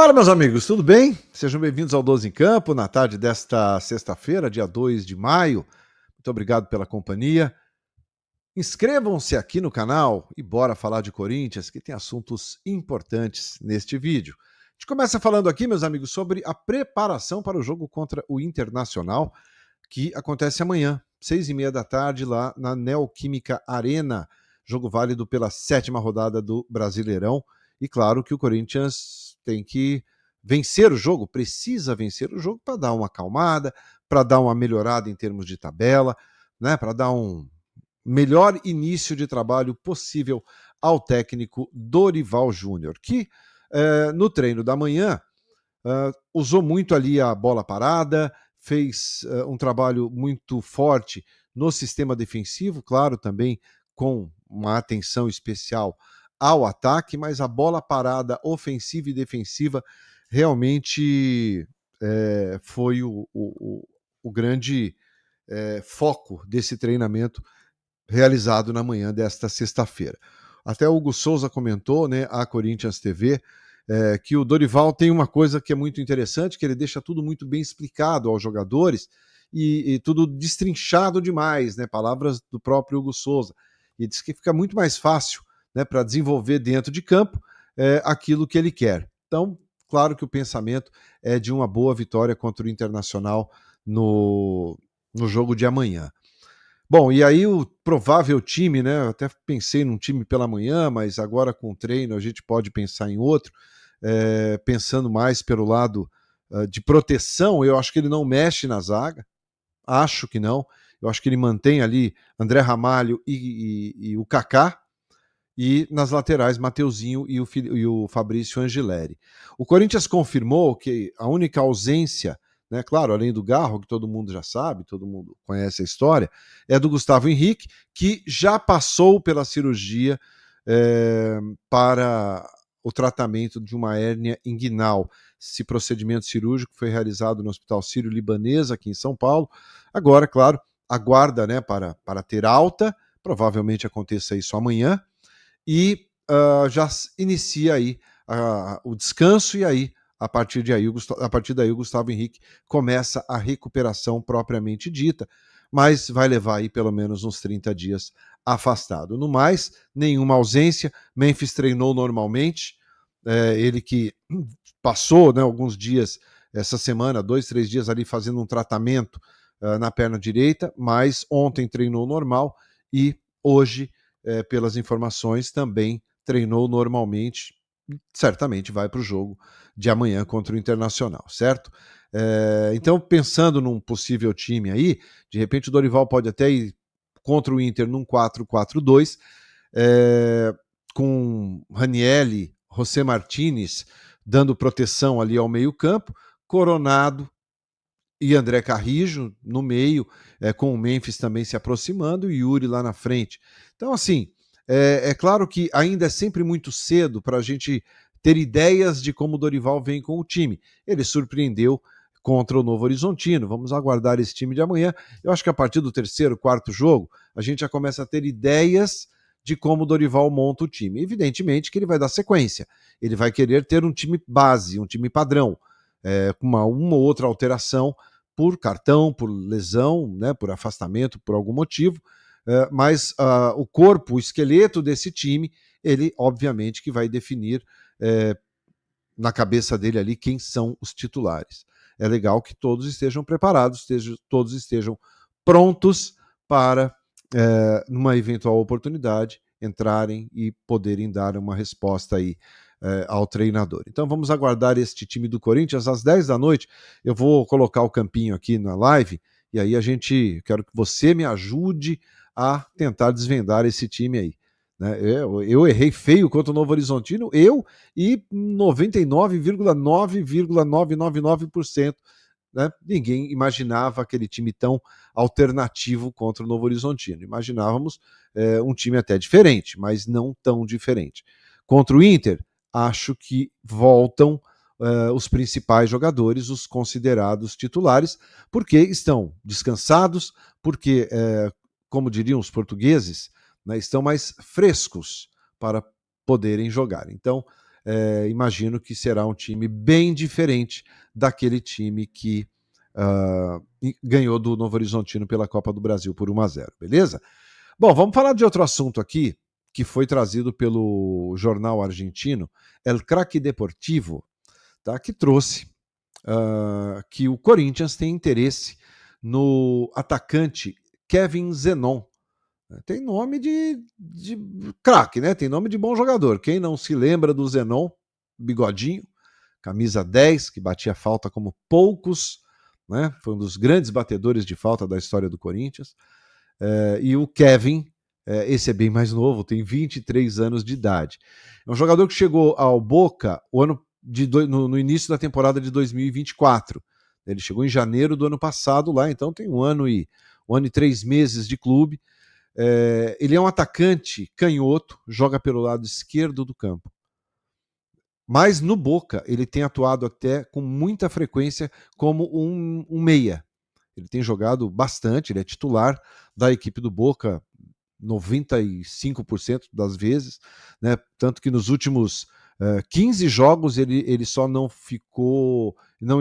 Fala, meus amigos, tudo bem? Sejam bem-vindos ao 12 em Campo, na tarde desta sexta-feira, dia 2 de maio. Muito obrigado pela companhia. Inscrevam-se aqui no canal e bora falar de Corinthians, que tem assuntos importantes neste vídeo. A gente começa falando aqui, meus amigos, sobre a preparação para o jogo contra o Internacional, que acontece amanhã, 6h30 da tarde, lá na Neoquímica Arena. Jogo válido pela 7ª rodada do Brasileirão. E claro que o Corinthians tem que vencer o jogo, precisa vencer o jogo para dar uma acalmada, para dar uma melhorada em termos de tabela, né, para dar um melhor início de trabalho possível ao técnico Dorival Júnior, que no treino da manhã usou muito ali a bola parada, fez um trabalho muito forte no sistema defensivo, claro, também com uma atenção especial ao ataque, mas a bola parada ofensiva e defensiva realmente foi o grande foco desse treinamento realizado na manhã desta sexta-feira. Até o Hugo Souza comentou, né, a Corinthians TV, que o Dorival tem uma coisa que é muito interessante, que ele deixa tudo muito bem explicado aos jogadores e tudo destrinchado demais, né, palavras do próprio Hugo Souza. E diz que fica muito mais fácil, né, para desenvolver dentro de campo aquilo que ele quer. Então, claro que o pensamento é de uma boa vitória contra o Internacional no jogo de amanhã. Bom, e aí o provável time, né? Eu até pensei num time pela manhã, mas agora com o treino a gente pode pensar em outro. Pensando mais pelo lado de proteção, eu acho que ele não mexe na zaga. Acho que não. Eu acho que ele mantém ali André Ramalho e o Kaká. E nas laterais, Mateuzinho e o Fabrício Angileri. O Corinthians confirmou que a única ausência, né, claro, além do Garro, que todo mundo já sabe, todo mundo conhece a história, é do Gustavo Henrique, que já passou pela cirurgia para o tratamento de uma hérnia inguinal. Esse procedimento cirúrgico foi realizado no Hospital Sírio-Libanês, aqui em São Paulo. Agora, claro, aguarda, né, para ter alta, provavelmente aconteça isso amanhã, e já inicia aí o descanso, e aí, a partir daí, o Gustavo Henrique começa a recuperação propriamente dita, mas vai levar aí pelo menos uns 30 dias afastado. No mais, nenhuma ausência, Memphis treinou normalmente, ele que passou, né, alguns dias essa semana, 2, 3 dias ali fazendo um tratamento na perna direita, mas ontem treinou normal e hoje, pelas informações, também treinou normalmente. Certamente vai para o jogo de amanhã contra o Internacional, certo? Então, pensando num possível time aí, de repente o Dorival pode até ir contra o Inter num 4-4-2, com Ranielli, José Martinez dando proteção ali ao meio-campo, Coronado e André Carrijo no meio, com o Memphis também se aproximando e Yuri lá na frente. Então, assim, é claro que ainda é sempre muito cedo para a gente ter ideias de como o Dorival vem com o time. Ele surpreendeu contra o Novo Horizontino. Vamos aguardar esse time de amanhã. Eu acho que a partir do terceiro, quarto jogo, a gente já começa a ter ideias de como o Dorival monta o time. Evidentemente que ele vai dar sequência. Ele vai querer ter um time base, um time padrão, com uma ou outra alteração por cartão, por lesão, né, por afastamento, por algum motivo, mas o corpo, o esqueleto desse time, ele obviamente que vai definir na cabeça dele ali quem são os titulares. É legal que todos estejam preparados, todos estejam prontos para, numa eventual oportunidade, entrarem e poderem dar uma resposta aí ao treinador. Então vamos aguardar este time do Corinthians às 10 da noite. Eu vou colocar o campinho aqui na live e aí quero que você me ajude a tentar desvendar esse time aí. Né? Eu errei feio contra o Novo Horizontino, eu e 99,9,999%. Né? Ninguém imaginava aquele time tão alternativo contra o Novo Horizontino. Imaginávamos um time até diferente, mas não tão diferente. Contra o Inter, acho que voltam os principais jogadores, os considerados titulares, porque estão descansados, porque, como diriam os portugueses, né, estão mais frescos para poderem jogar. Então, imagino que será um time bem diferente daquele time que ganhou do Novo Horizontino pela Copa do Brasil por 1-0, beleza? Bom, vamos falar de outro assunto aqui, que foi trazido pelo jornal argentino El Craque Deportivo, tá? Que trouxe que o Corinthians tem interesse no atacante Kevin Zenon. Tem nome de craque, né? Tem nome de bom jogador. Quem não se lembra do Zenon, bigodinho, camisa 10, que batia falta como poucos, né? Foi um dos grandes batedores de falta da história do Corinthians. E o Kevin, esse é bem mais novo, tem 23 anos de idade. É um jogador que chegou ao Boca no início da temporada de 2024. Ele chegou em janeiro do ano passado lá, então tem um ano e 3 meses de clube. Ele é um atacante canhoto, joga pelo lado esquerdo do campo. Mas no Boca ele tem atuado até com muita frequência como um meia. Ele tem jogado bastante, ele é titular da equipe do Boca 95% das vezes, né? Tanto que nos últimos 15 jogos ele só não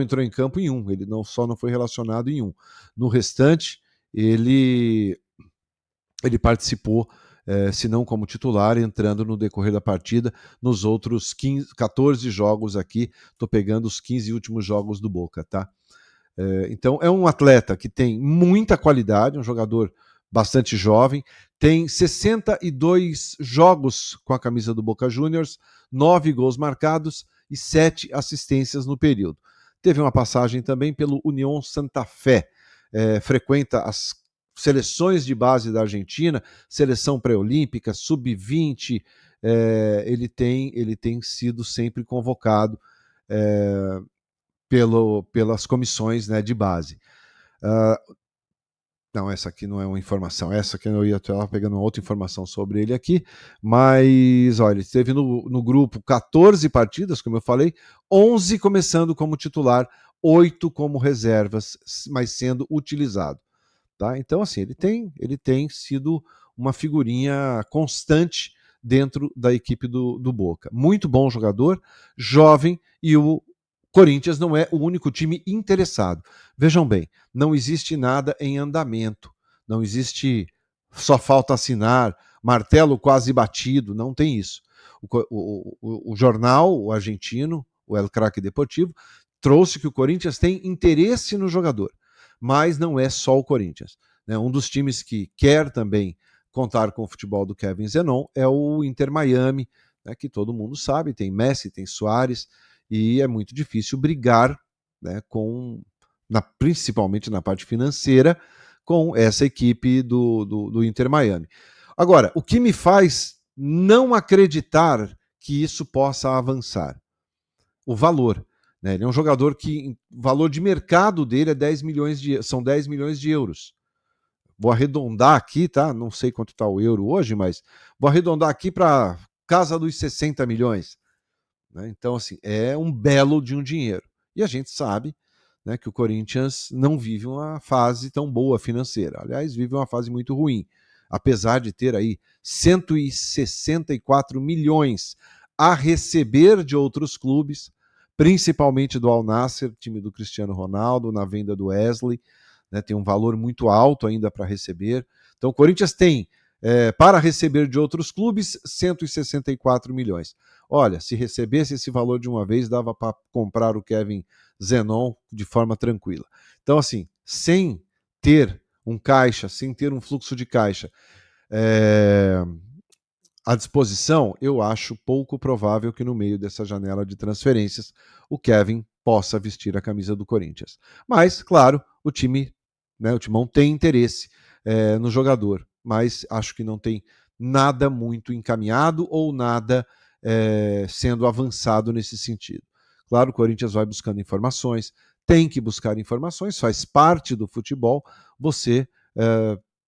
entrou em campo em um, ele só não foi relacionado em um. No restante, ele participou, se não como titular, entrando no decorrer da partida nos outros 14 jogos aqui. Estou pegando os 15 últimos jogos do Boca, tá? Então é um atleta que tem muita qualidade, um jogador bastante jovem, tem 62 jogos com a camisa do Boca Juniors, 9 gols marcados e 7 assistências no período. Teve uma passagem também pelo União Santa Fé, frequenta as seleções de base da Argentina, seleção pré-olímpica, sub-20, ele tem sido sempre convocado pelas comissões, né, de base. Não, essa aqui não é uma informação. Essa aqui eu ia estar pegando uma outra informação sobre ele aqui. Mas, olha, ele esteve no grupo 14 partidas, como eu falei, 11 começando como titular, 8 como reservas, mas sendo utilizado. Tá? Então, assim, ele tem sido uma figurinha constante dentro da equipe do Boca. Muito bom jogador, jovem, e o Corinthians não é o único time interessado. Vejam bem, não existe nada em andamento, não existe só falta assinar, martelo quase batido, não tem isso. O jornal, o argentino, o El Craque Deportivo, trouxe que o Corinthians tem interesse no jogador, mas não é só o Corinthians. Né? Um dos times que quer também contar com o futebol do Kevin Zenon é o Inter Miami, né, que todo mundo sabe, tem Messi, tem Suárez, e é muito difícil brigar, né, principalmente na parte financeira, com essa equipe do Inter Miami. Agora, o que me faz não acreditar que isso possa avançar? O valor. Né? Ele é um jogador que o valor de mercado dele são 10 milhões de euros. Vou arredondar aqui, tá? Não sei quanto está o euro hoje, mas vou arredondar aqui para casa dos 60 milhões. Né? Então, assim, é um belo de um dinheiro. E a gente sabe, né, que o Corinthians não vive uma fase tão boa financeira. Aliás, vive uma fase muito ruim. Apesar de ter aí 164 milhões a receber de outros clubes, principalmente do Al Nassr, time do Cristiano Ronaldo, na venda do Wesley, né, tem um valor muito alto ainda para receber. Então, o Corinthians tem, para receber de outros clubes, 164 milhões. Olha, se recebesse esse valor de uma vez, dava para comprar o Kevin Zenon de forma tranquila. Então, assim, sem ter um caixa, sem ter um fluxo de caixa à disposição, eu acho pouco provável que no meio dessa janela de transferências o Kevin possa vestir a camisa do Corinthians. Mas, claro, o time, né, o Timão tem interesse no jogador, mas acho que não tem nada muito encaminhado ou nada sendo avançado nesse sentido. Claro, o Corinthians vai buscando informações, tem que buscar informações, faz parte do futebol você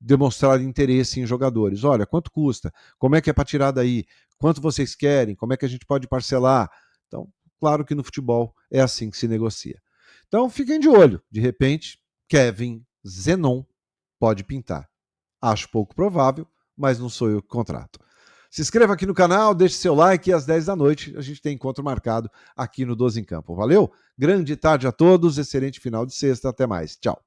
demonstrar interesse em jogadores. Olha, quanto custa? Como é que é para tirar daí? Quanto vocês querem? Como é que a gente pode parcelar? Então, claro que no futebol é assim que se negocia. Então, fiquem de olho. De repente, Kevin Zenon pode pintar. Acho pouco provável, mas não sou eu que contrato. Se inscreva aqui no canal, deixe seu like e às 10 da noite a gente tem encontro marcado aqui no 12 em Campo. Valeu? Grande tarde a todos, excelente final de sexta, até mais. Tchau.